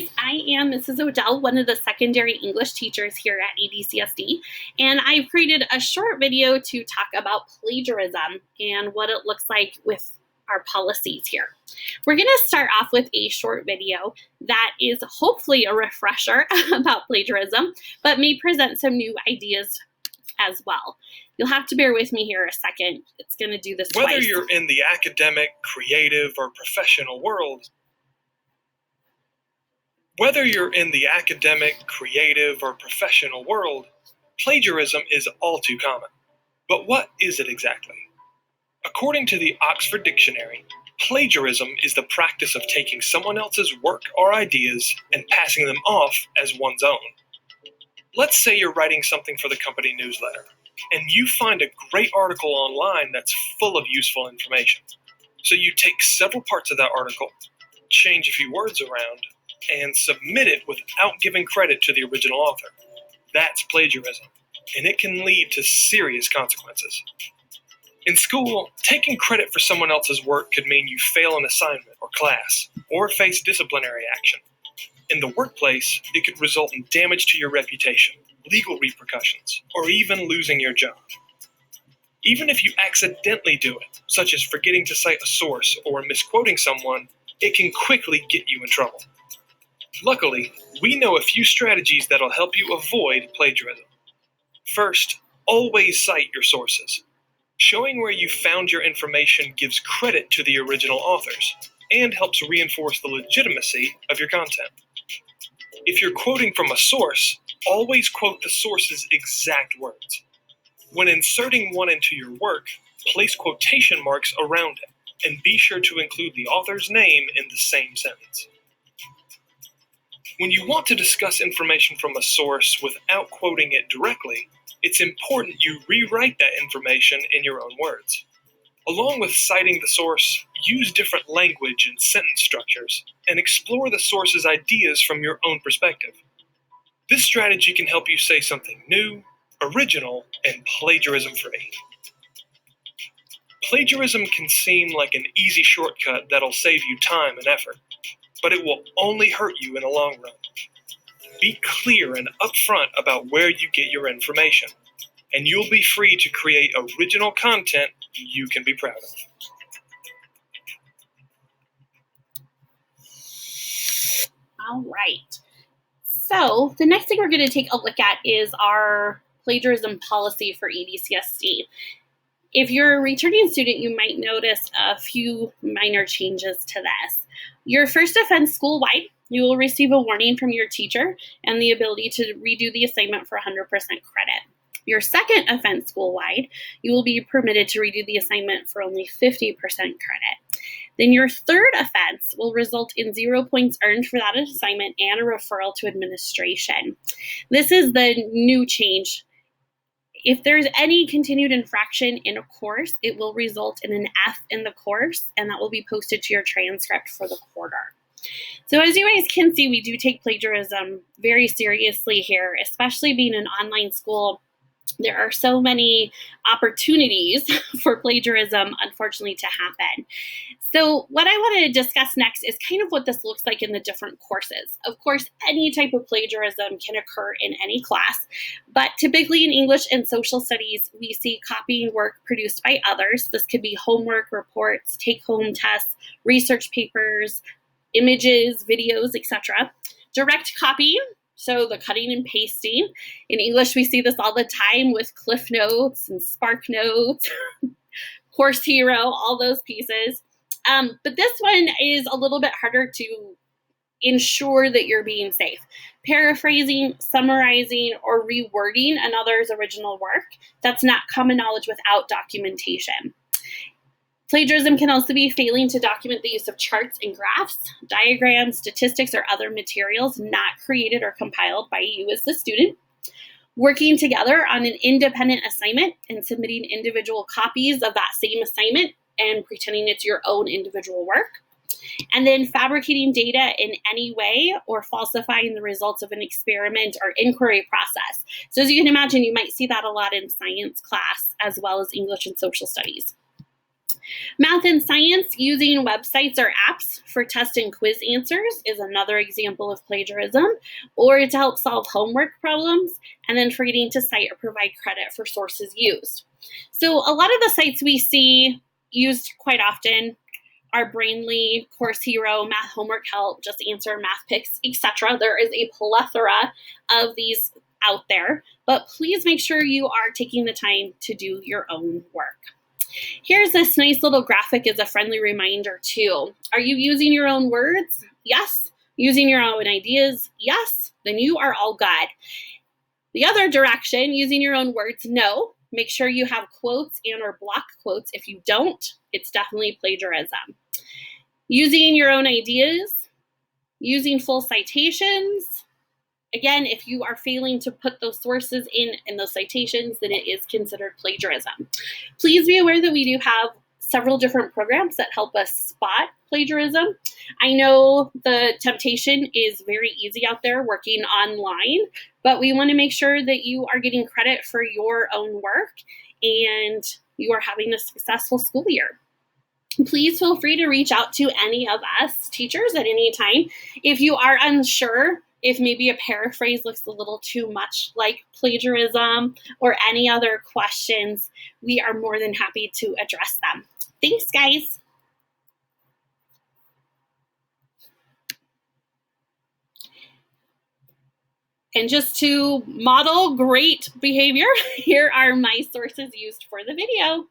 guys, I am Mrs. Odell, one of the secondary English teachers here at EDCSD, and I've created a short video to talk about plagiarism and what it looks like with our policies here. We're going to start off with a short video that is hopefully a refresher about plagiarism, but may present some new ideas as well. You'll have to bear with me here a second. It's going to do this twice. Whether you're in the academic, creative, or professional world, plagiarism is all too common. But what is it exactly? According to the Oxford Dictionary, plagiarism is the practice of taking someone else's work or ideas and passing them off as one's own. Let's say you're writing something for the company newsletter, and you find a great article online that's full of useful information. So you take several parts of that article, change a few words around, and submit it without giving credit to the original author. That's plagiarism, and it can lead to serious consequences. In school, taking credit for someone else's work could mean you fail an assignment or class, or face disciplinary action. In the workplace, it could result in damage to your reputation, legal repercussions, or even losing your job. Even if you accidentally do it, such as forgetting to cite a source or misquoting someone, it can quickly get you in trouble. Luckily, we know a few strategies that'll help you avoid plagiarism. First, always cite your sources. Showing where you found your information gives credit to the original authors and helps reinforce the legitimacy of your content. If you're quoting from a source, always quote the source's exact words. When inserting one into your work, place quotation marks around it, and be sure to include the author's name in the same sentence. When you want to discuss information from a source without quoting it directly, it's important you rewrite that information in your own words. Along with citing the source, use different language and sentence structures, and explore the source's ideas from your own perspective. This strategy can help you say something new, original, and plagiarism-free. Plagiarism can seem like an easy shortcut that'll save you time and effort, but it will only hurt you in the long run. Be clear and upfront about where you get your information, and you'll be free to create original content you can be proud of. All right. So the next thing we're going to take a look at is our plagiarism policy for EDCSD. If you're a returning student, you might notice a few minor changes to this. Your first offense school-wide, you will receive a warning from your teacher and the ability to redo the assignment for 100% credit. Your second offense school-wide, you will be permitted to redo the assignment for only 50% credit. Then your third offense will result in 0 points earned for that assignment and a referral to administration. This is the new change. If there's any continued infraction in a course, it will result in an F in the course, and that will be posted to your transcript for the quarter. So as you guys can see, we do take plagiarism very seriously here, especially being an online school. There are so many opportunities for plagiarism, unfortunately, to happen. So what I want to discuss next is kind of what this looks like in the different courses. Of course, any type of plagiarism can occur in any class, but typically in English and social studies, we see copying work produced by others. This could be homework, reports, take-home tests, research papers, images, videos, etc. Direct copying. So the cutting and pasting. In English, we see this all the time with Cliff Notes and Spark Notes, Course Hero, all those pieces. But this one is a little bit harder to ensure that you're being safe. Paraphrasing, summarizing, or rewording another's original work, that's not common knowledge without documentation. Plagiarism can also be failing to document the use of charts and graphs, diagrams, statistics, or other materials not created or compiled by you as the student. Working together on an independent assignment and submitting individual copies of that same assignment and pretending it's your own individual work. And then fabricating data in any way or falsifying the results of an experiment or inquiry process. So as you can imagine, you might see that a lot in science class as well as English and social studies. Math and science, using websites or apps for test and quiz answers is another example of plagiarism, or to help solve homework problems, and then forgetting to cite or provide credit for sources used. So a lot of the sites we see used quite often are Brainly, Course Hero, Math Homework Help, Just Answer, Math Picks, etc. There is a plethora of these out there, but please make sure you are taking the time to do your own work. Here's this nice little graphic as a friendly reminder too. Are you using your own words? Yes. Using your own ideas? Yes. Then you are all good. The other direction, using your own words? No. Make sure you have quotes and or block quotes. If you don't, it's definitely plagiarism. Using your own ideas, using full citations. Again, if you are failing to put those sources in those citations, then it is considered plagiarism. Please be aware that we do have several different programs that help us spot plagiarism. I know the temptation is very easy out there working online, but we want to make sure that you are getting credit for your own work and you are having a successful school year. Please feel free to reach out to any of us teachers at any time. If you are unsure, if maybe a paraphrase looks a little too much like plagiarism or any other questions, we are more than happy to address them. Thanks, guys. And just to model great behavior, here are my sources used for the video.